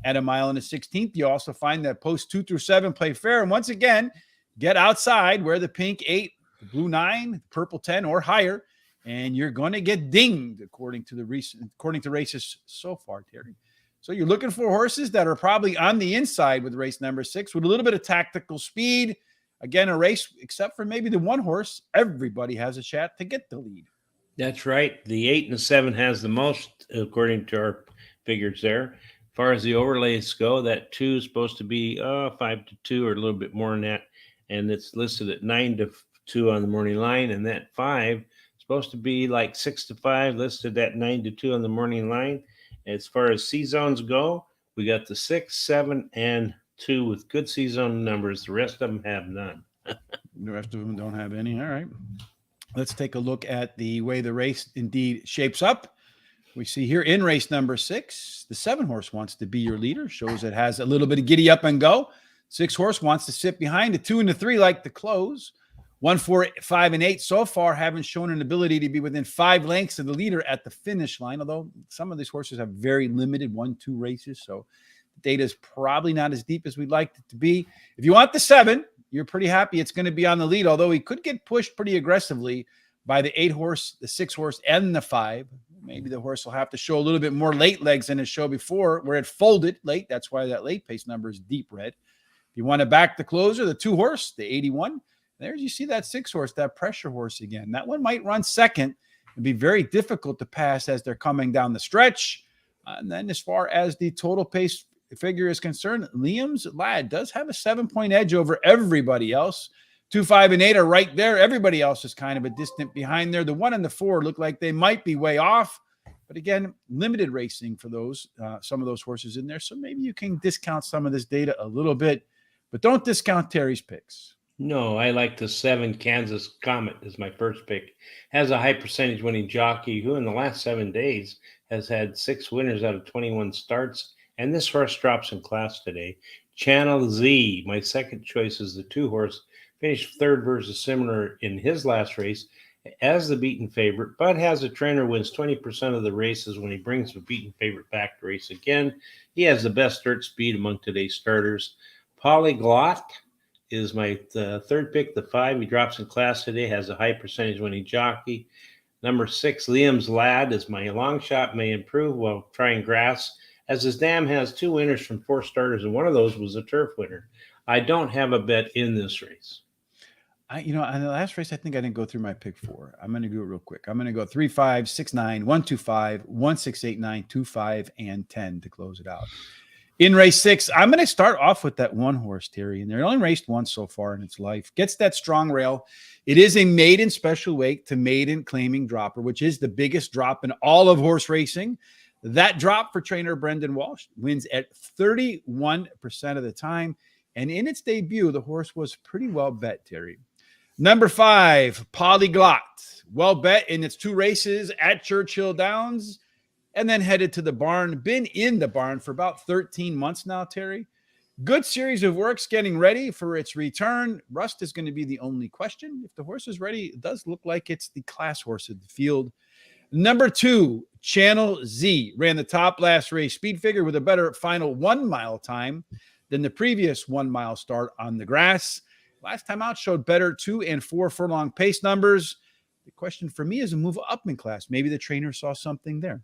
At a mile and a 16th, you also find that post 2 through 7 play fair. And once again, get outside where the pink 8, the blue 9, the purple 10 or higher, and you're going to get dinged according to races so far, Terry. So you're looking for horses that are probably on the inside with race number 6 with a little bit of tactical speed. Again, a race, except for maybe the one horse, everybody has a shot to get the lead. That's right. The 8 and the 7 has the most, according to our figures there. As far as the overlays go, that 2 is supposed to be 5-2 or a little bit more than that. And it's listed at 9-2 on the morning line. And that 5 is supposed to be like 6-5, listed at 9-2 on the morning line. As far as C zones go, we got the 6, 7, and 2 with good C zone numbers. The rest of them have none. The rest of them don't have any. All right. Let's take a look at the way the race indeed shapes up. We see here in race number 6, the 7 horse wants to be your leader. Shows it has a little bit of giddy up and go. 6 horse wants to sit behind. The 2 and the 3 like to close. 1, 4, 5, and 8 so far haven't shown an ability to be within 5 lengths of the leader at the finish line, although some of these horses have very limited 1-2 races, so the data is probably not as deep as we'd like it to be. If you want the 7, you're pretty happy it's going to be on the lead, although he could get pushed pretty aggressively by the 8 horse, the 6 horse, and the 5. Maybe the horse will have to show a little bit more late legs than it showed before, where it folded late. That's why that late pace number is deep red. If you want to back the closer, the 2 horse, the 81, there you see that 6 horse, that pressure horse again. That one might run second and be very difficult to pass as they're coming down the stretch. And then as far as the total pace figure is concerned, Liam's Lad does have a 7-point edge over everybody else. 2, 5, and 8 are right there. Everybody else is kind of a distant behind there. The 1 and the 4 look like they might be way off. But again, limited racing for those, some of those horses in there. So maybe you can discount some of this data a little bit, but don't discount Terry's picks. No, I like the 7 Kansas Comet as my first pick. Has a high percentage winning jockey who in the last 7 days has had 6 winners out of 21 starts. And this horse drops in class today. Channel Z, my second choice, is the 2 horse. Finished 3rd versus similar in his last race as the beaten favorite, but has a trainer wins 20% of the races when he brings the beaten favorite back to race again. He has the best dirt speed among today's starters. Polyglot is my 3rd pick, the 5. He drops in class today, has a high percentage winning jockey. Number 6, Liam's Lad, is my long shot, may improve while trying grass, as his dam has 2 winners from 4 starters, and one of those was a turf winner. I don't have a bet in this race. In the last race, I think I didn't go through my pick 4. I'm going to do it real quick. I'm going to go 3, 5, 6, 9, 1, 2, 5, 1, 6, 8, 9, 2, 5, and 10 to close it out. In race 6, I'm going to start off with that 1 horse, Terry, and they're only raced once so far in its life. Gets that strong rail. It is a maiden special weight to maiden claiming dropper, which is the biggest drop in all of horse racing. That drop for trainer Brendan Walsh wins at 31% of the time. And in its debut, the horse was pretty well bet, Terry. Number 5, Polyglot. Well bet in its 2 races at Churchill Downs and then headed to the barn. Been in the barn for about 13 months now, Terry. Good series of works getting ready for its return. Rust is going to be the only question. If the horse is ready, it does look like it's the class horse of the field. Number 2, Channel Z. Ran the top last race speed figure with a better final 1 mile time than the previous 1 mile start on the grass. Last time out showed better 2 and 4 furlong pace numbers. The question for me is a move up in class. Maybe the trainer saw something there.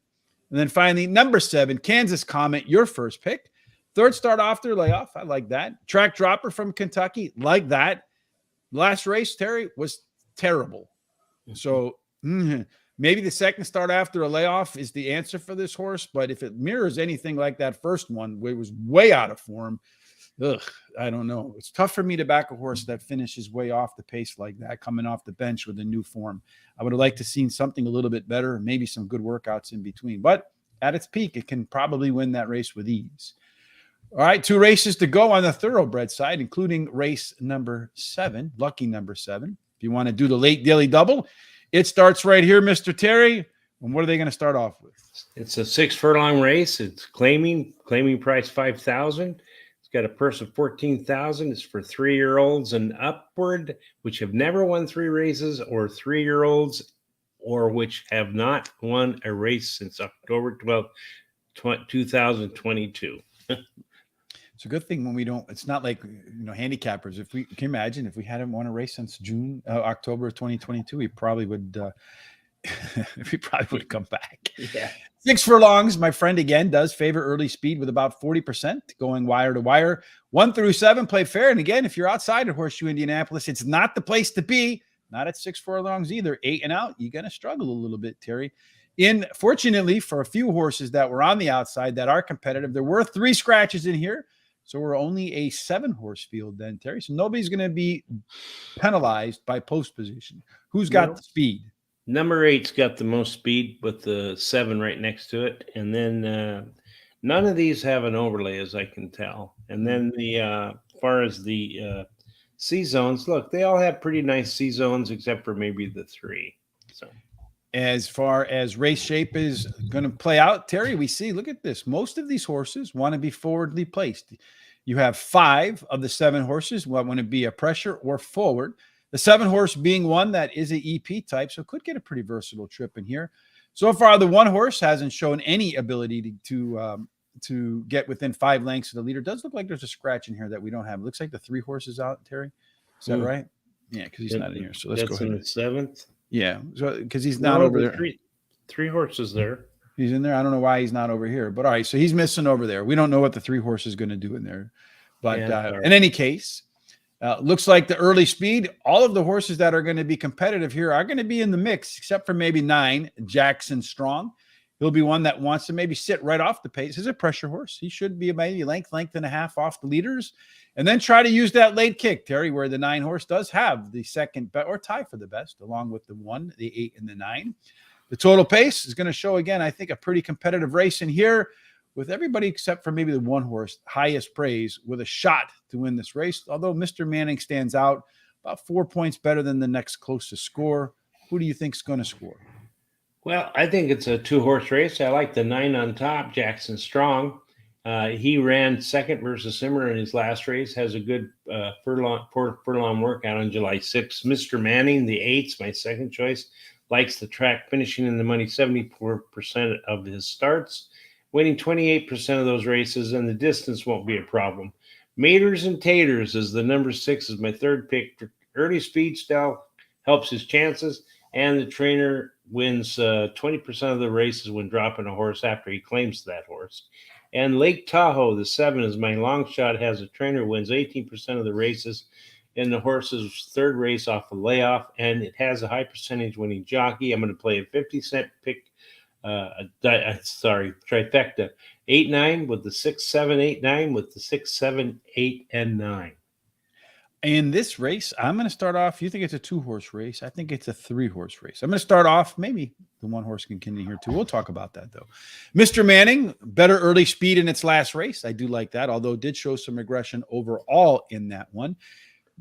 And then finally, number 7, Kansas Comet, your first pick. Third start off their layoff. I like that. Track dropper from Kentucky. Like that. Last race, Terry, was terrible. So maybe the second start after a layoff is the answer for this horse. But if it mirrors anything like that first one, where it was way out of form, I don't know. It's tough for me to back a horse that finishes way off the pace like that, coming off the bench with a new form. I would have liked to seen something a little bit better, maybe some good workouts in between. But at its peak, it can probably win that race with ease. All right, 2 races to go on the thoroughbred side, including race number 7, lucky number 7. If you want to do the late daily double, it starts right here, Mr. Terry. And what are they going to start off with? It's a 6 furlong race. It's claiming price 5,000. It's got a purse of 14,000. It's for 3-year-olds and upward, which have never won 3 races, or 3-year-olds, or which have not won a race since October 12th, 2022. It's a good thing when we don't. It's not like handicappers. If we can imagine, if we hadn't won a race since October of 2022, we probably would. We probably would come back. Yeah. 6 furlongs. My friend again does favor early speed with about 40% going wire to wire. 1 through 7 play fair. And again, if you're outside of Horseshoe Indianapolis, it's not the place to be. Not at 6 furlongs either. 8 and out, you're going to struggle a little bit, Terry. Fortunately, for a few horses that were on the outside that are competitive, there were 3 scratches in here. So we're only a 7-horse field then, Terry. So nobody's going to be penalized by post position. Who's got the speed? Number 8's got the most speed with the 7 right next to it. And then none of these have an overlay, as I can tell. And then as far as the C zones, look, they all have pretty nice C zones except for maybe the 3. So as far as race shape is going to play out, Terry, we see, look at this. Most of these horses want to be forwardly placed. You have 5 of the 7 horses want to be a pressure or forward. The 7-horse being one that is a EP type, so could get a pretty versatile trip in here. So far, the 1 horse hasn't shown any ability to get within 5 lengths of the leader. It does look like there's a scratch in here that we don't have. It looks like the 3 horses out, Terry. Is that right? Yeah, because he's not in here. So let's go ahead. That's in the 7th. Yeah, so because he's not over there. 3 horses there. He's in there. I don't know why he's not over here, but all right. So he's missing over there. We don't know what the 3 horse is going to do in there, but in any case, looks like the early speed. All of the horses that are going to be competitive here are going to be in the mix, except for maybe 9, Jackson Strong. He'll be one that wants to maybe sit right off the pace. He's a pressure horse. He should be maybe length and a half off the leaders, and then try to use that late kick, Terry, where the 9 horse does have the second bet or tie for the best, along with the 1, the 8, and the 9. The total pace is going to show, again, I think, a pretty competitive race in here with everybody except for maybe the 1 horse, highest praise, with a shot to win this race. Although Mr. Manning stands out about 4 points better than the next closest score. Who do you think is going to score? Well, I think it's a 2-horse race. I like the 9 on top, Jackson Strong. He ran second versus Simmer in his last race, has a good furlong workout on July 6th. Mr. Manning, the 8's my second choice, likes the track, finishing in the money 74% of his starts, winning 28% of those races, and the distance won't be a problem. Maters and Taters is the number 6, is my third pick. Early speed style helps his chances, and the trainer wins 20% of the races when dropping a horse after he claims that horse. And Lake Tahoe, the 7, is my long shot, has a trainer wins 18% of the races in the horse's third race off a layoff, and it has a high percentage winning jockey. I'm going to play a 50-cent pick, trifecta. 8-9 with the 6-7-8-9 with the 6-7-8 and 9. In this race, I'm going to start off. You think it's a 2-horse race? I think it's a 3-horse race. I'm going to start off. Maybe the 1-horse can continue here too. We'll talk about that though. Mr. Manning, better early speed in its last race. I do like that, although it did show some regression overall in that one.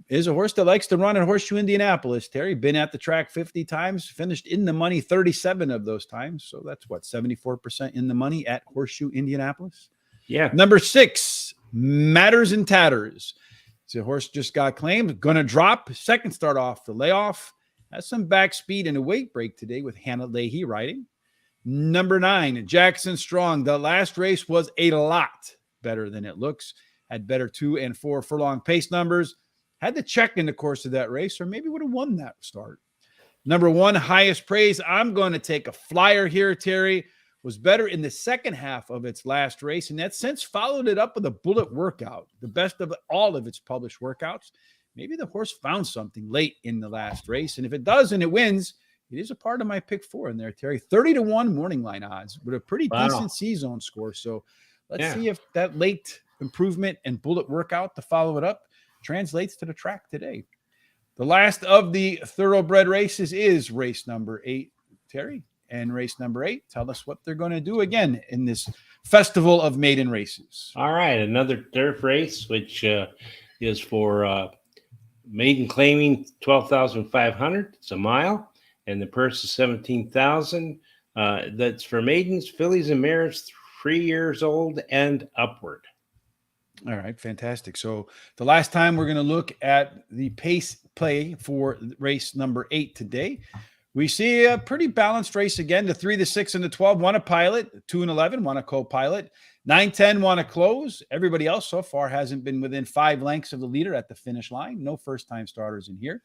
Is a horse that likes to run at Horseshoe Indianapolis. Terry, been at the track 50 times, finished in the money 37 of those times. So that's what, 74% in the money at Horseshoe Indianapolis? Yeah. Number 6, Matters and Tatters. The horse just got claimed, going to drop. Second start off the layoff. Has some back speed and a weight break today with Hannah Leahy riding. Number 9, Jackson Strong. The last race was a lot better than it looks. Had better 2 and 4 furlong pace numbers. Had to check in the course of that race, or maybe would have won that start. Number 1, Highest Praise. I'm going to take a flyer here, Terry. Was better in the second half of its last race, and that since followed it up with a bullet workout, the best of all of its published workouts. Maybe the horse found something late in the last race, and if it does and it wins, it is a part of my pick 4 in there, Terry. 30-1 morning line odds with a pretty decent C-zone score. So let's see if that late improvement and bullet workout to follow it up translates to the track today. The last of the thoroughbred races is race number 8, Terry. And race number 8, tell us what they're going to do again in this festival of maiden races. All right, another turf race, which is for maiden claiming 12,500. It's a mile, and the purse is 17,000. That's for maidens, fillies, and mares 3 years old and upward. All right, fantastic. So the last time we're going to look at the pace play for race number 8 today. We see a pretty balanced race again. The 3, the 6, and the 12 want a pilot. 2 and 11 want a co-pilot. 9, 10 want to close. Everybody else so far hasn't been within 5 lengths of the leader at the finish line. No first-time starters in here.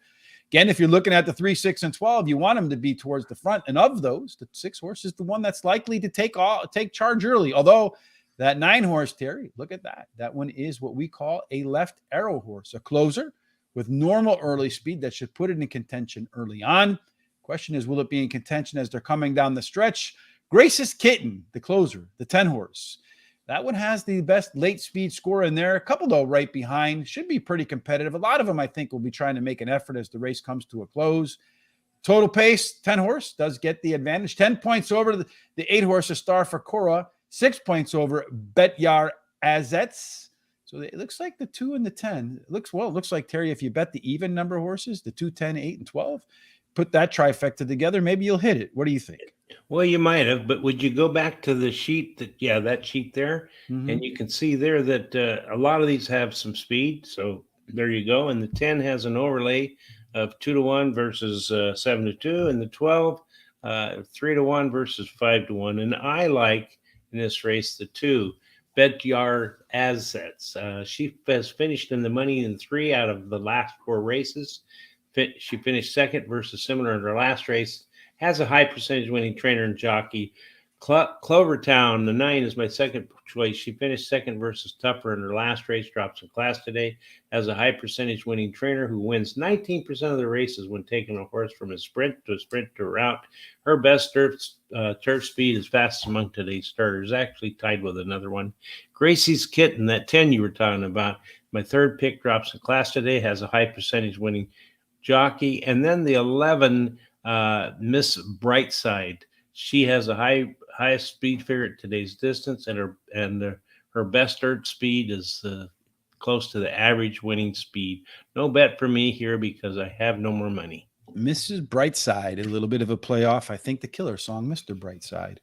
Again, if you're looking at the 3, 6, and 12, you want them to be towards the front. And of those, the 6 horse is the one that's likely to take charge early. Although that 9 horse, Terry, look at that. That one is what we call a left arrow horse, a closer with normal early speed that should put it in contention early on. Question is, will it be in contention as they're coming down the stretch? Grace's Kitten, the closer, the 10 horse. That one has the best late speed score in there. A couple, though, right behind. Should be pretty competitive. A lot of them, I think, will be trying to make an effort as the race comes to a close. Total pace, 10 horse does get the advantage. 10 points over the 8 horse, a star for Cora. 6 points over Betyar Azets. So it looks like the 2 and the 10. It looks like, Terry, if you bet the even number of horses, the 2, 10, 8, and 12, put that trifecta together, maybe you'll hit it. What do you think? Well, you might have, but would you go back to the sheet that sheet there? Mm-hmm. And you can see there that a lot of these have some speed. So there you go. And the 10 has an overlay of 2-1 versus 7-2, and the 12, 3-1 versus 5-1. And I like in this race the 2, Betyar Azets. She has finished in the money in 3 out of the last 4 races. She finished second versus similar in her last race. Has a high percentage winning trainer and jockey. Clovertown, the 9, is my second choice. She finished second versus Tougher in her last race, drops in class today. Has a high percentage winning trainer who wins 19% of the races when taking a horse from a sprint to a route. Her best turf speed is fastest among today's starters, actually tied with another one. Gracie's Kitten, that 10 you were talking about, my third pick, drops in class today, has a high percentage winning jockey. And then the 11, Miss Brightside. She has a highest speed figure at today's distance, and her best earth speed is close to the average winning speed. No bet for me here because I have no more money. Mrs. Brightside, a little bit of a playoff. I think the killer song, Mr. Brightside.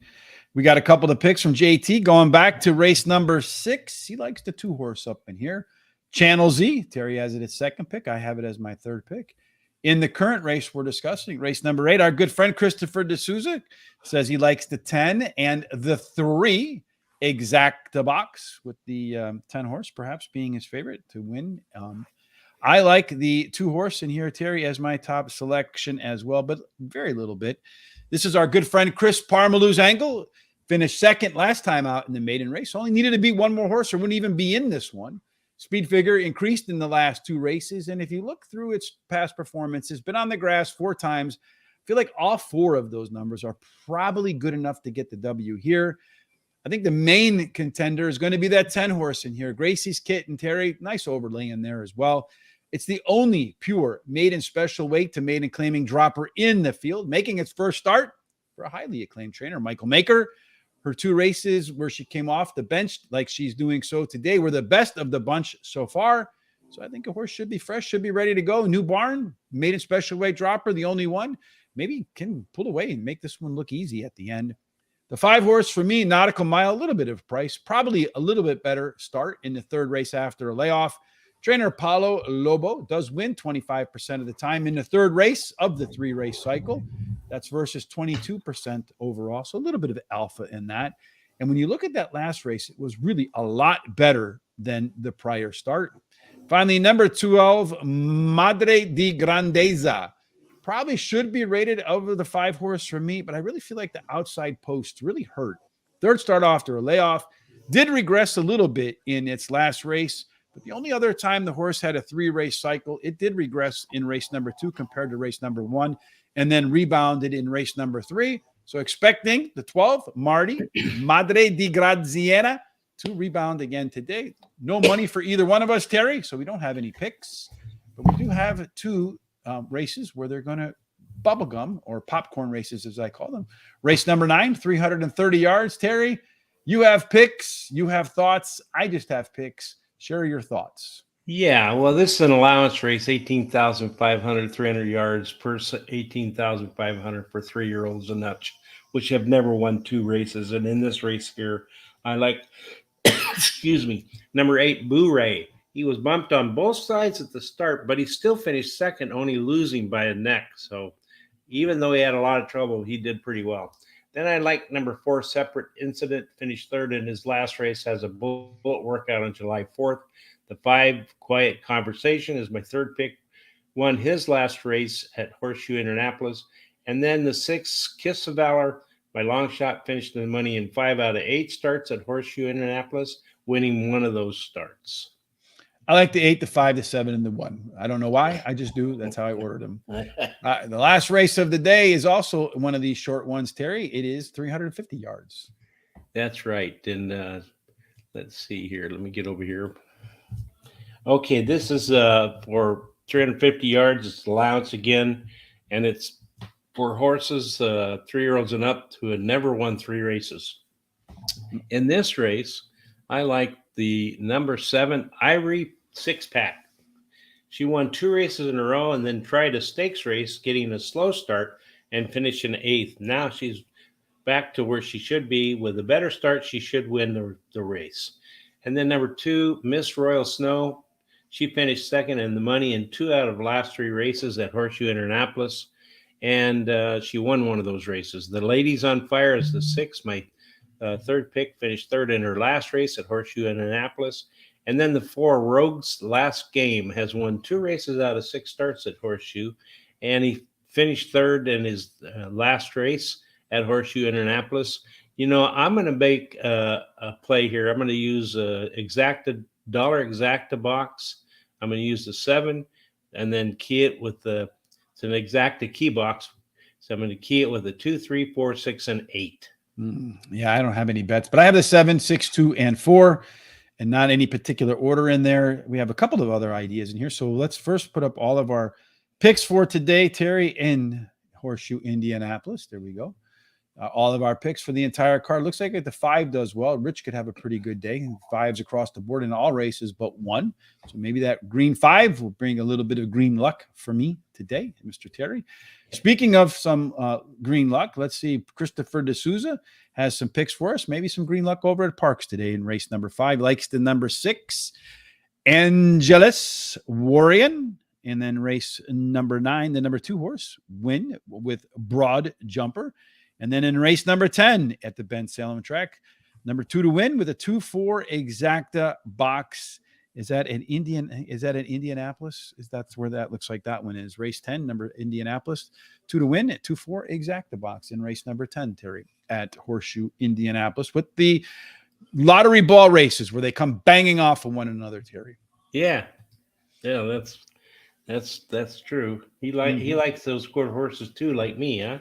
We got a couple of picks from JT going back to race number 6. He likes the 2 horse up in here. Channel Z. Terry has it as second pick. I have it as my third pick. In the current race we're discussing, race number 8, our good friend Christopher D'Souza says he likes the 10 and the 3 exacta box, with the 10 horse perhaps being his favorite to win. I like the 2 horse in here, Terry, as my top selection as well, but very little bit. This is our good friend Chris Parmalou's angle. Finished second last time out in the maiden race. Only needed to beat one more horse or wouldn't even be in this one. Speed figure increased in the last 2 races. And if you look through its past performances, been on the grass 4 times. I feel like all 4 of those numbers are probably good enough to get the W here. I think the main contender is going to be that 10 horse in here. Gracie's Kitten, Terry, nice overlay in there as well. It's the only pure maiden special weight to maiden claiming dropper in the field, making its first start for a highly acclaimed trainer, Michael Maker. Her 2 races where she came off the bench like she's doing so today were the best of the bunch so far. So I think a horse should be fresh, should be ready to go. New barn, maiden special weight dropper, the only one. Maybe can pull away and make this one look easy at the end. The 5 horse for me, Nautical Mile, a little bit of price, probably a little bit better start in the 3rd race after a layoff. Trainer Paulo Lobo does win 25% of the time in the 3rd race of the 3-race cycle. That's versus 22% overall. So a little bit of alpha in that. And when you look at that last race, it was really a lot better than the prior start. Finally, number 12, Madre di Grandeza. Probably should be rated over the 5 horse for me, but I really feel like the outside post really hurt. 3rd start after a layoff, did regress a little bit in its last race, but the only other time the horse had a 3-race cycle, it did regress in race number 2 compared to race number 1, and then rebounded in race number 3. So expecting the 12, Marty, Madre di Graziella, to rebound again today. No money for either one of us, Terry, so we don't have any picks, but we do have 2 races where they're going to bubblegum or popcorn races, as I call them. Race number 9, 330 yards. Terry, you have picks, you have thoughts. I just have picks. Share your thoughts. Yeah, well, this is an allowance race, 18,500, 300 yards per 18,500 for 3-year-olds and up, which have never won 2 races. And in this race here, I like, excuse me, number 8, Boo Ray. He was bumped on both sides at the start, but he still finished second, only losing by a neck. So even though he had a lot of trouble, he did pretty well. Then I like number 4, Separate Incident, finished 3rd in his last race, has a bullet workout on July 4th. The 5, Quiet Conversation, is my 3rd pick, won his last race at Horseshoe Indianapolis. And then the 6, Kiss of Valor, my long shot, finished the money in 5 out of 8 starts at Horseshoe Indianapolis, winning one of those starts. I like the 8, the 5, the 7, and the 1. I don't know why. I just do. That's how I ordered them. The last race of the day is also one of these short ones, Terry. It is 350 yards. That's right. And let's see here. Let me get over here. Okay, this is for 350 yards. It's allowance again, and it's for horses 3-year-olds and up who had never won 3 races. In this race, I like the number 7, Ivory 6-pack. She won 2 races in a row and then tried a stakes race, getting a slow start and finishing 8th. Now she's back to where she should be. With a better start, she should win the race. And then number 2, Miss Royal Snow. She finished 2nd in the money in 2 out of the last 3 races at Horseshoe Indianapolis. And she won one of those races. The Ladies on Fire is the 6, my 3rd pick, finished 3rd in her last race at Horseshoe Indianapolis. And then the 4, Rogue's Last Game, has won 2 races out of 6 starts at Horseshoe. And he finished 3rd in his last race at Horseshoe Indianapolis. You know, I'm going to make a play here. I'm going to use exacta box. I'm going to use the 7 and then key it with it's an exacta key box. So I'm going to key it with a 2, 3, 4, 6, and 8. Yeah, I don't have any bets, but I have the 7, 6, 2, and 4, and not any particular order in there. We have a couple of other ideas in here. So let's first put up all of our picks for today, Terry, in Horseshoe Indianapolis. There we go. All of our picks for the entire card. Looks like the 5 does well. Rich could have a pretty good day. 5s across the board in all races but 1. So maybe that green 5 will bring a little bit of green luck for me today, Mr. Terry. Speaking of some green luck, let's see. Christopher D'Souza has some picks for us. Maybe some green luck over at Parks today in race number 5. Likes the number 6, Angelus Warrior. And then race number 9, the number 2 horse, Win with Broad Jumper. And then in race number 10 at the Ben Salem track, number 2 to win with a 2-4 exacta box. Is that in Indianapolis? That's where that looks like that one is. Race 10, number Indianapolis, 2 to win at 2-4 exacta box in race number 10, Terry, at Horseshoe Indianapolis with the lottery ball races where they come banging off of one another, Terry. Yeah. Yeah, that's true. He likes those scored horses too, like me, huh?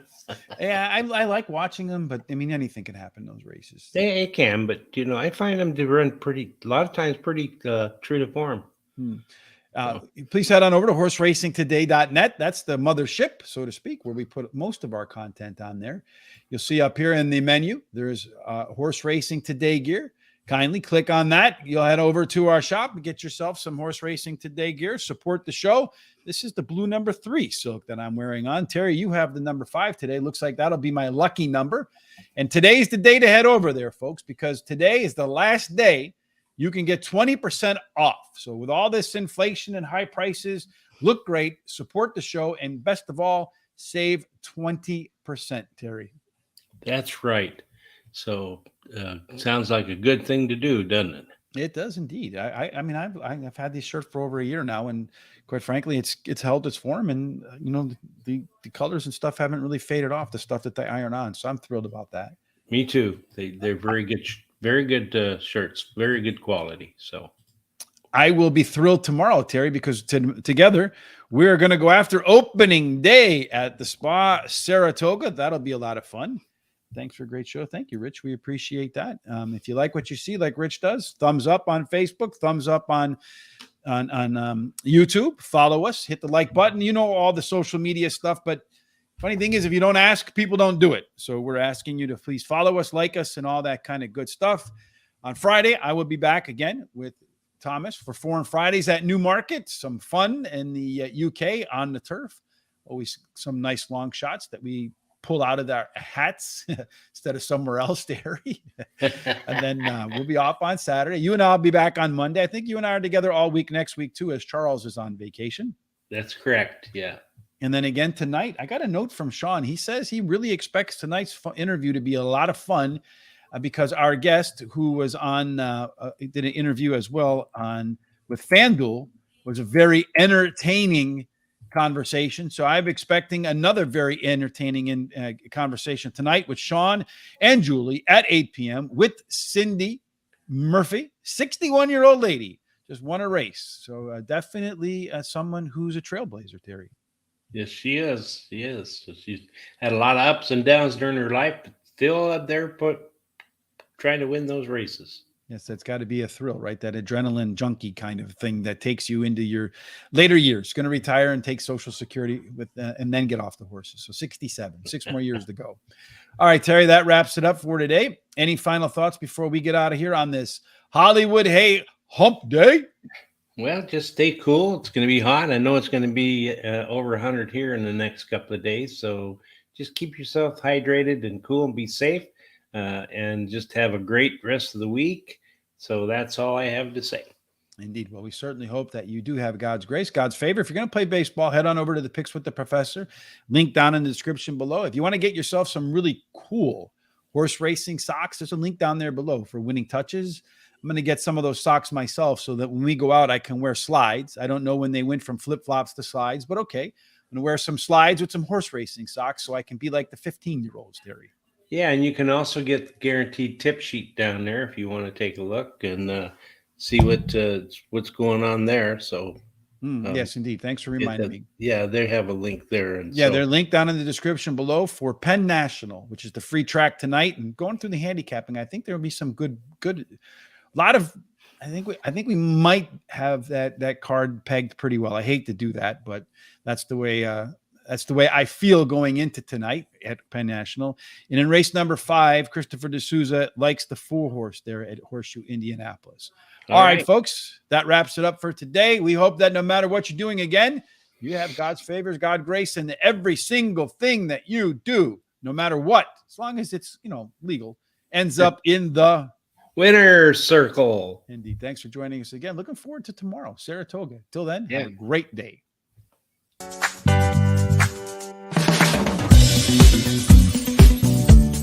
Yeah, I like watching them, but I mean, anything can happen in those races. It can, but I find them to run a lot of times pretty true to form. Please head on over to horseracingtoday.net. That's the mothership, so to speak, where we put most of our content on there. You'll see up here in the menu, there's Horse Racing Today gear. Kindly click on that. You'll head over to our shop and get yourself some Horse Racing Today gear. Support the show. This is the blue number 3 silk that I'm wearing on. Terry, you have the number 5 today. Looks like that'll be my lucky number. And today's the day to head over there, folks, because today is the last day you can get 20% off. So with all this inflation and high prices, look great, support the show, and best of all, save 20%, Terry. That's right. So sounds like a good thing to do, doesn't it? It does indeed. I mean, I've had this shirt for over a year now, and quite frankly, it's held its form, and the colors and stuff haven't really faded off the stuff that they iron on. So I'm thrilled about that. Me too. They're very good. Very good shirts, very good quality. So I will be thrilled tomorrow, Terry, because together we're going to go after opening day at the Spa Saratoga. That'll be a lot of fun. Thanks for a great show. Thank you, Rich. We appreciate that. If you like what you see, like Rich does, thumbs up on Facebook, thumbs up on YouTube. Follow us, hit the like button. You know all the social media stuff, but funny thing is, if you don't ask, people don't do it. So we're asking you to please follow us, like us, and all that kind of good stuff. On Friday, I will be back again with Thomas for Foreign Fridays at Newmarket. Some fun in the UK on the turf. Always some nice long shots that we pull out of our hats instead of somewhere else, Terry. And then we'll be off on Saturday. You and I will be back on Monday. I think you and I are together all week next week, too, as Charles is on vacation. That's correct. Yeah. And then again tonight, I got a note from Sean. He says he really expects tonight's interview to be a lot of fun because our guest, who was on, did an interview as well with FanDuel, was a very entertaining conversation. So I'm expecting another very entertaining conversation tonight with Sean and Julie at 8 p.m. with Cindy Murphy, 61-year-old lady, just won a race. So definitely someone who's a trailblazer, Terry. Yes, she is. She is. So she's had a lot of ups and downs during her life, but still up there trying to win those races. Yes, that's got to be a thrill, right? That adrenaline junkie kind of thing that takes you into your later years. Going to retire and take Social Security and then get off the horses. So 67, 6 more years to go. All right, Terry, that wraps it up for today. Any final thoughts before we get out of here on this Hollywood Hump Day? Well, just stay cool. It's going to be hot. I know it's going to be over 100 here in the next couple of days. So just keep yourself hydrated and cool and be safe and just have a great rest of the week. So that's all I have to say. Indeed. Well, we certainly hope that you do have God's grace, God's favor. If you're going to play baseball, head on over to the Picks with the Professor. Link down in the description below. If you want to get yourself some really cool horse racing socks, there's a link down there below for winning touches. I'm going to get some of those socks myself so that when we go out, I can wear slides. I don't know when they went from flip-flops to slides, but okay. I'm going to wear some slides with some horse racing socks so I can be like the 15-year-olds, Terry. Yeah, and you can also get the guaranteed tip sheet down there if you want to take a look and see what's going on there. So yes, indeed. Thanks for reminding me. Yeah, they have a link there. And yeah, they're linked down in the description below for Penn National, which is the free track tonight. And going through the handicapping, I think there will be some good. I think we might have that card pegged pretty well. I hate to do that, but that's the way I feel going into tonight at Penn National. And in race number 5, Christopher D'Souza likes the 4-horse there at Horseshoe Indianapolis. All right, folks, that wraps it up for today. We hope that no matter what you're doing, again, you have God's favors, God's grace, and every single thing that you do, no matter what, as long as it's legal, ends up in the winner circle. Indeed. Thanks for joining us again. Looking forward to tomorrow, Saratoga. Till then, have a great day.